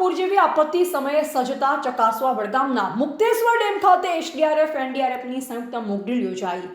પૂર જેવી આપત્તિ સમયે સજ્જતા ચકાસવા વડગામના મુક્તેશ્વર ડેમ ખાતે એસડીઆરએફ એનડીઆરએફની સંયુક્ત મોકડ્રીલ યોજાઈ।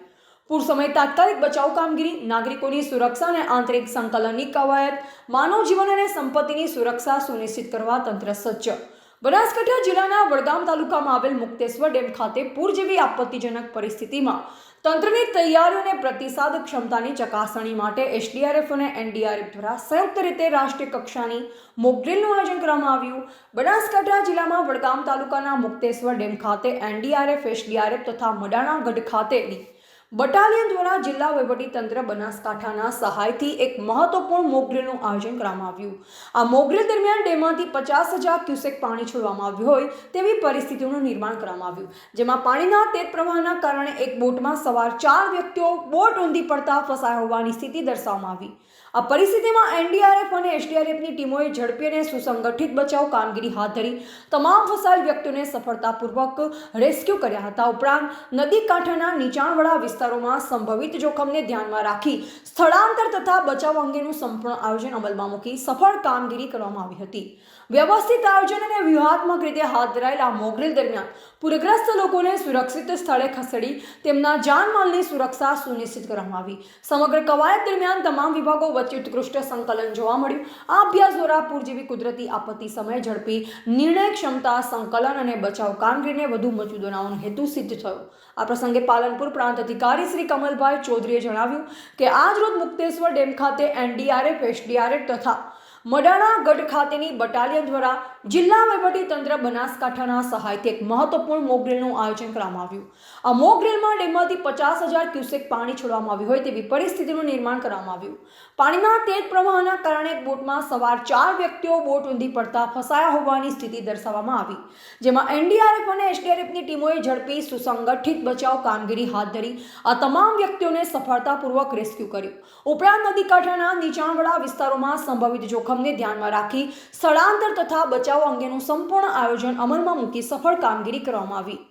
પૂર સમયે તાત્કાલિક બચાવ કામગીરી, નાગરિકોની સુરક્ષા અને આંતરિક સંકલનની કવાયત, માનવ જીવન અને સંપત્તિની સુરક્ષા સુનિશ્ચિત કરવા તંત્ર સજ્જ। બનાસકાંઠા જિલ્લાના વડગામ તાલુકામાં આવેલ મુક્તેશ્વર ડેમ ખાતે પૂર જેવી આપત્તિજનક પરિસ્થિતિમાં તંત્રની તૈયારીઓ અને પ્રતિસાદ ક્ષમતાની ચકાસણી માટે એસડીઆરએફ અને એનડીઆરએફ દ્વારા સંયુક્ત રીતે રાષ્ટ્રીય કક્ષાની મોકડ્રીલનું આયોજન કરવામાં આવ્યું। બનાસકાંઠા જિલ્લામાં વડગામ તાલુકાના મુક્તેશ્વર ડેમ ખાતે એનડીઆરએફ, એસડીઆરએફ તથા મડાણા ગઢ ખાતેની બટાલિયન દ્વારા જિલ્લા વહીવટીતંત્ર બનાસકાંઠાના સહાયથી એક મહત્વપૂર્ણ મોકડ્રીલનું આયોજન કરવામાં આવ્યું। આ મોકડ્રીલ દરમિયાન ડેમમાંથી 50,000 ક્યુસેક પાણી છોડવામાં આવ્યું હોય તેવી પરિસ્થિતિનું નિર્માણ કરવામાં આવ્યું, જેમાં પાણીના તેજ પ્રવાહના કારણે એક બોટમાં સવાર 4 વ્યક્તિઓ બોટ ઊંધી પડતા ફસાયા હોવાની સ્થિતિ દર્શાવવામાં આવી। આ પરિસ્થિતિમાં એનડીઆરએફ અને એસડીઆરએફની ટીમોએ ઝડપી અને સુસંગઠિત બચાવ કામગીરી હાથ ધરી તમામ ફસાયેલ વ્યક્તિઓને સફળતાપૂર્વક રેસ્ક્યુ કર્યા હતા। ઉપરાંત નદી કાંઠાના નીચાણવાળા વિસ્તારોમાં સંભવિત જોખમને ધ્યાનમાં રાખી સ્થળાંતર તથા બચાવ અંગેનું સંપૂર્ણ આયોજન અમલમાં મૂકી સફળ કામગીરી કરવામાં આવી હતી। વ્યવસ્થિત આયોજન અને વ્યૂહાત્મક રીતે હાથ ધરાયેલ આ મોકડ્રીલ દરમિયાન પૂરગ્રસ્ત લોકોને સુરક્ષિત સ્થળે ખસેડી તેમના જાનમાલની સુરક્ષા સુનિશ્ચિત કરવામાં આવી। સમગ્ર કવાયત દરમિયાન તમામ વિભાગો વચ્ચે ઉત્કૃષ્ટ સંકલન જોવા મળ્યું। આ અભ્યાસ દ્વારા પૂર જેવી કુદરતી આપત્તિ સમયે ઝડપી નિર્ણય ક્ષમતા, સંકલન અને બચાવ કામગીરીને વધુ મજબૂત બનાવવાનો હેતુ સિદ્ધ થયો। આ પ્રસંગે પાલનપુર પ્રાંત અધિકારી શ્રી કમલભાઈ ચૌધરીએ જણાવ્યું કે આજરોજ મુક્તેશ્વર ડેમ ખાતે એનડીઆરએફ, એસડીઆરએફ તથા મડાણા ગઢ ખાતેની બટાલિયન દ્વારા જિલ્લા વહીવટીતંત્ર બનાસકાંઠાના સહાયથી એક મહત્વપૂર્ણ મોકડ્રીલનું આયોજન કરવામાં આવ્યું। આ મોકડ્રીલમાં ડેમમાંથી 50,000 ક્યુસેક પાણી છોડવામાં આવ્યું હોય તેવી પરિસ્થિતિનું નિર્માણ કરવામાં આવ્યું। પાણીના તેજ પ્રવાહના કારણે એક બોટમાં સવાર 4 વ્યક્તિઓ બોટ ઊંધી પડતા ફસાયા હોવાની સ્થિતિ દર્શાવવામાં આવી, જેમાં એનડીઆરએફ અને એસડીઆરએફની ટીમોએ ઝડપી સુસંગઠિત બચાવ કામગીરી હાથ ધરી આ તમામ વ્યક્તિઓને સફળતાપૂર્વક રેસ્ક્યુ કર્યું। ઉપરાંત નદી કાંઠાના નીચાણવાળા વિસ્તારોમાં સંભવિત જોખમને ધ્યાનમાં રાખી સ્થળાંતર તથા બચાવ અંગેનું સંપૂર્ણ આયોજન અમલમાં મૂકી સફળ કામગીરી કરવામાં આવી।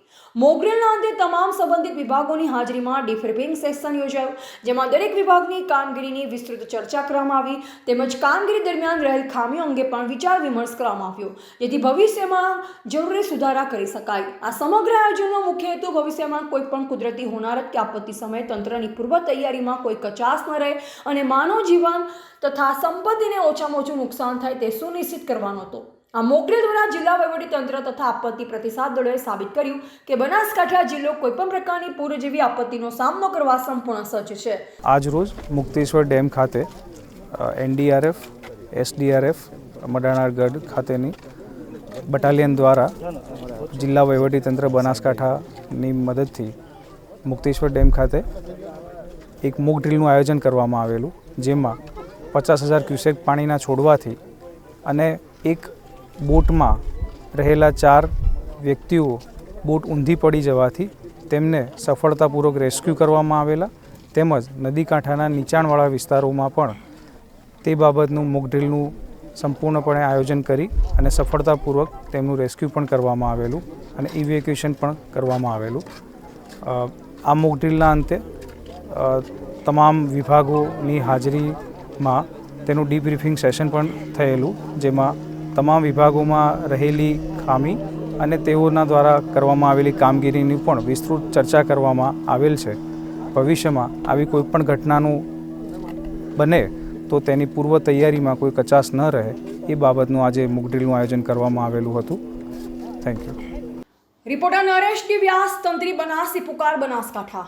મોકડ્રીલના અંતે તમામ સંબંધિત વિભાગોની હાજરીમાં ડિબ્રીફિંગ સેશન યોજાયું, જેમાં દરેક વિભાગની કામગીરીની વિસ્તૃત ચર્ચા કરવામાં આવી તેમજ કામગીરી દરમિયાન રહેલ ખામીઓ અંગે પણ વિચાર વિમર્શ કરવામાં આવ્યો, જેથી ભવિષ્યમાં જરૂરી સુધારા કરી શકાય। આ સમગ્ર આયોજનનો મુખ્ય હેતુ ભવિષ્યમાં કોઈ પણ કુદરતી હોનારત કે આપત્તિ સમયે તંત્રની પૂર્વ તૈયારીમાં કોઈ કચાશ ન રહે અને માનવ જીવન તથા સંપત્તિને ઓછામાં ઓછું નુકસાન થાય તે સુનિશ્ચિત કરવાનો હતો। આ મોકડ્રીલ દ્વારા જિલ્લા વહીવટીતંત્ર તથા આપત્તિ પ્રતિસાદ દળોએ સાબિત કર્યું કે બનાસકાંઠા જિલ્લો કોઈપણ પ્રકારની પૂર જેવી આપત્તિનો સામનો કરવા સંપૂર્ણ સજ્જ છે। આજ રોજ મુક્તેશ્વર ડેમ ખાતે એનડીઆરએફ, એસડીઆરએફ, મડાણાગઢ ખાતેની બટાલિયન દ્વારા જિલ્લા વહીવટીતંત્ર બનાસકાંઠાની મદદથી મુક્તેશ્વર ડેમ ખાતે એક મોકડ્રીલનું આયોજન કરવામાં આવેલું, જેમાં 50,000 ક્યુસેક પાણીના છોડવાથી અને એક બોટમાં રહેલા 4 વ્યક્તિઓ બોટ ઊંધી પડી જવાથી તેમને સફળતાપૂર્વક રેસ્ક્યુ કરવામાં આવેલા, તેમજ નદી કાંઠાના નીચાણવાળા વિસ્તારોમાં પણ તે બાબતનું મોકડ્રીલનું સંપૂર્ણપણે આયોજન કરી અને સફળતાપૂર્વક તેમનું રેસ્ક્યુ પણ કરવામાં આવેલું અને ઇવેક્યુએશન પણ કરવામાં આવેલું। આ મોકડ્રીલના અંતે તમામ વિભાગોની હાજરીમાં તેનું ડીબ્રીફિંગ સેશન પણ થયેલું, જેમાં તમામ વિભાગોમાં રહેલી ખામી અને તેઓના દ્વારા કરવામાં આવેલી કામગીરીની પણ વિસ્તૃત ચર્ચા કરવામાં આવેલ છે। ભવિષ્યમાં આવી કોઈપણ ઘટનાનું બને તો તેની પૂર્વ તૈયારીમાં કોઈ કચાશ ન રહે એ બાબતનું આજે મોકડ્રીલનું આયોજન કરવામાં આવેલું હતું। Thank you. Reporter Naresh D Vyas, તંત્રી બનાસથી પુકાર, બનાસકાંઠા।